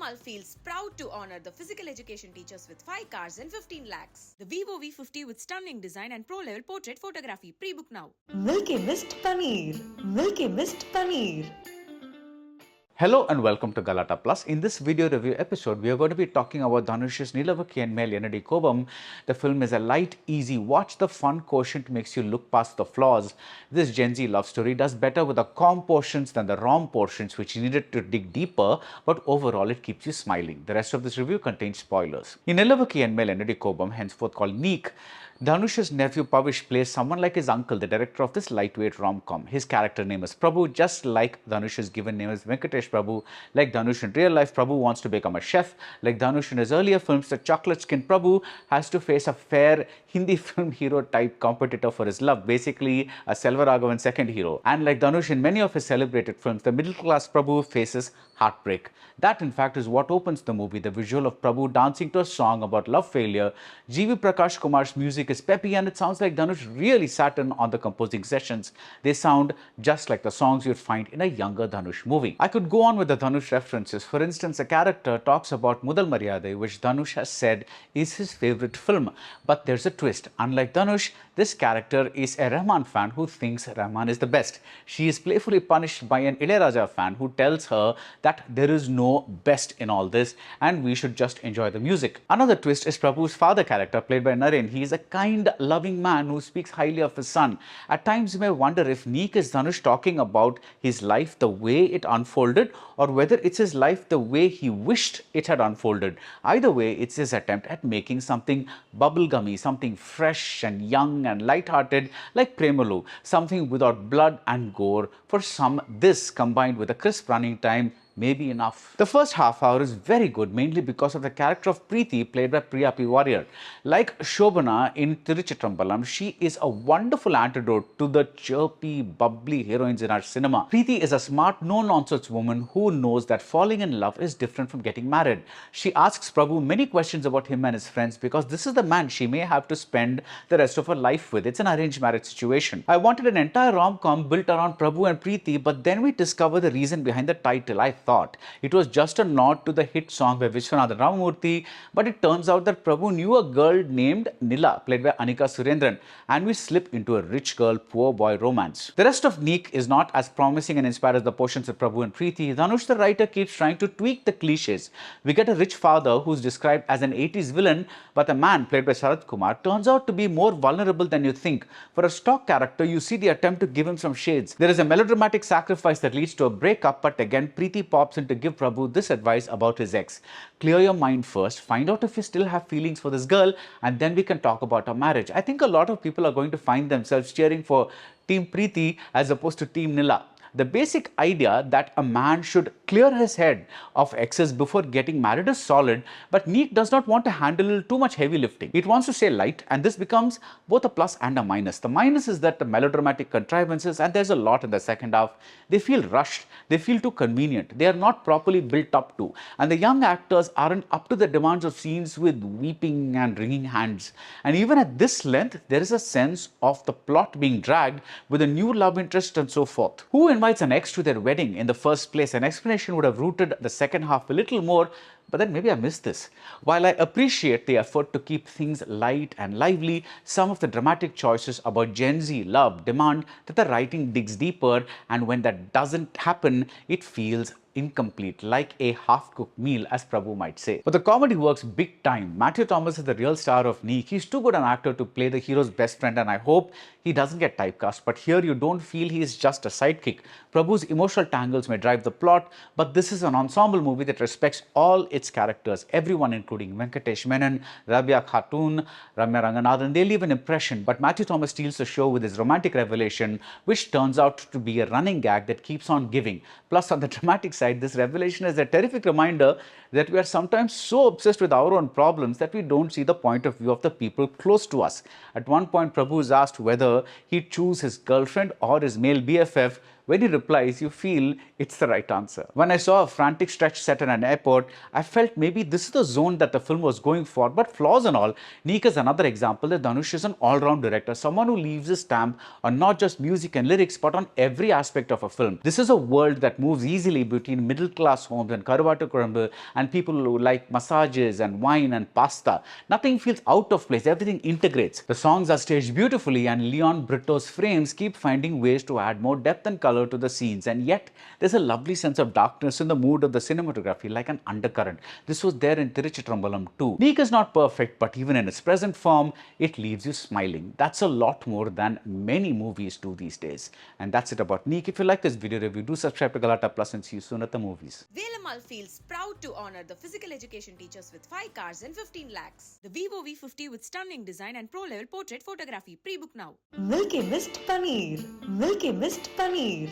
Piramal feels proud to honor the physical education teachers with 5 cars and 15 lakhs. The Vivo V50 with stunning design and pro-level portrait photography. Pre-book now. Milky Mist Paneer. Milky Mist Paneer. Hello and welcome to Galatta Plus. In this video review episode, we are going to be talking about Dhanush's Nilavuku Enmel Ennadi Kobam. The film is a light, easy watch. The fun quotient makes you look past the flaws. This Gen Z love story does better with the calm portions than the rom portions, which needed to dig deeper, but overall it keeps you smiling. The rest of this review contains spoilers. In Nilavuku Enmel Ennadi Kobam, henceforth called Neek, Dhanush's nephew Pavish plays someone like his uncle, the director of this lightweight rom-com. His character name is Prabhu, just like Dhanush's given name is Venkatesh Prabhu. Like Dhanush in real life, Prabhu wants to become a chef. Like Dhanush in his earlier films, the chocolate-skinned Prabhu has to face a fair Hindi film hero-type competitor for his love, basically a Selvaraghavan second hero. And like Dhanush in many of his celebrated films, the middle-class Prabhu faces heartbreak. That, in fact, is what opens the movie, the visual of Prabhu dancing to a song about love failure. GVPrakash Kumar's music is peppy and it sounds like Dhanush really sat in on the composing sessions. They sound just like the songs you'd find in a younger Dhanush movie. I could go on with the Dhanush references. For instance, a character talks about Mudal Maryade, which Dhanush has said is his favorite film. But there's a twist. Unlike Dhanush, this character is a Rahman fan who thinks Rahman is the best. She is playfully punished by an Ilayaraja fan who tells her that there is no best in all this and we should just enjoy the music. Another twist is Prabhu's father character, played by Naren. He is a kind, loving man who speaks highly of his son. At times you may wonder if Neek is Dhanush talking about his life the way it unfolded or whether it's his life the way he wished it had unfolded. Either way, it's his attempt at making something bubblegummy, something fresh and young and light-hearted like Premalu, something without blood and gore. For some, this combined with a crisp running time may be enough. The first half hour is very good, mainly because of the character of Preeti, played by Priya P. Warrior. Like Shobana in Tiruchitrambalam, she is a wonderful antidote to the chirpy, bubbly heroines in our cinema. Preeti is a smart, no-nonsense woman who knows that falling in love is different from getting married. She asks Prabhu many questions about him and his friends because this is the man she may have to spend the rest of her life with. It's an arranged marriage situation. I wanted an entire rom-com built around Prabhu and Preeti, but then we discover the reason behind the title. I thought it was just a nod to the hit song by Vishwanathan Ramamurthy, but it turns out that Prabhu knew a girl named Nila, played by Anikha Surendran, and we slip into a rich girl, poor boy romance. The rest of Neek is not as promising and inspired as the portions of Prabhu and Preeti. Dhanush, the writer, keeps trying to tweak the cliches. We get a rich father who's described as an 80s villain, but the man, played by Sarath Kumar, turns out to be more vulnerable than you think. For a stock character, you see the attempt to give him some shades. There is a melodramatic sacrifice that leads to a breakup, but again, Preeti pops in to give Prabhu this advice about his ex. Clear your mind first, find out if you still have feelings for this girl, and then we can talk about our marriage. I think a lot of people are going to find themselves cheering for Team Preeti as opposed to Team Nila. The basic idea that a man should clear his head of exes before getting married is solid, but Neek does not want to handle too much heavy lifting. It wants to stay light, and this becomes both a plus and a minus. The minus is that the melodramatic contrivances, and there's a lot in the second half, they feel rushed, they feel too convenient, they are not properly built up to, and the young actors aren't up to the demands of scenes with weeping and wringing hands. And even at this length, there is a sense of the plot being dragged with a new love interest and so forth. Who invites an ex to their wedding in the first place? An explanation would have rooted the second half a little more, but then maybe I missed this. While I appreciate the effort to keep things light and lively, some of the dramatic choices about Gen Z love demand that the writing digs deeper, and when that doesn't happen, it feels incomplete, like a half-cooked meal, as Prabhu might say. But the comedy works big time. Matthew Thomas is the real star of Neek. He's too good an actor to play the hero's best friend, and I hope he doesn't get typecast. But here you don't feel he is just a sidekick. Prabhu's emotional tangles may drive the plot, but this is an ensemble movie that respects all its characters. Everyone, including Venkatesh Menon, Rabia Khatun, Ramya Ranganathan, they leave an impression. But Matthew Thomas steals the show with his romantic revelation, which turns out to be a running gag that keeps on giving. Plus, on the dramatic side, this revelation is a terrific reminder that we are sometimes so obsessed with our own problems that we don't see the point of view of the people close to us. At one point, Prabhu is asked whether he'd choose his girlfriend or his male BFF, When he replies, you feel it's the right answer. When I saw a frantic stretch set in an airport, I felt maybe this is the zone that the film was going for, but flaws and all. Neek is another example that Dhanush is an all-round director, someone who leaves his stamp on not just music and lyrics, but on every aspect of a film. This is a world that moves easily between middle-class homes and karuvatu kurumbu and people who like massages and wine and pasta. Nothing feels out of place, everything integrates. The songs are staged beautifully and Leon Britto's frames keep finding ways to add more depth and color to the scenes, and yet there's a lovely sense of darkness in the mood of the cinematography, like an undercurrent. This was there in Tiruchitrambalam too. Neek is not perfect, but even in its present form, it leaves you smiling. That's a lot more than many movies do these days. And that's it about Neek. If you like this video review, do subscribe to Galatta Plus and see you soon at the movies. Velamal feels proud to honor the physical education teachers with 5 cars and 15 lakhs. The Vivo V50 with stunning design and pro-level portrait photography. Pre-book now. Milky Mist Paneer. Milky Mist Paneer.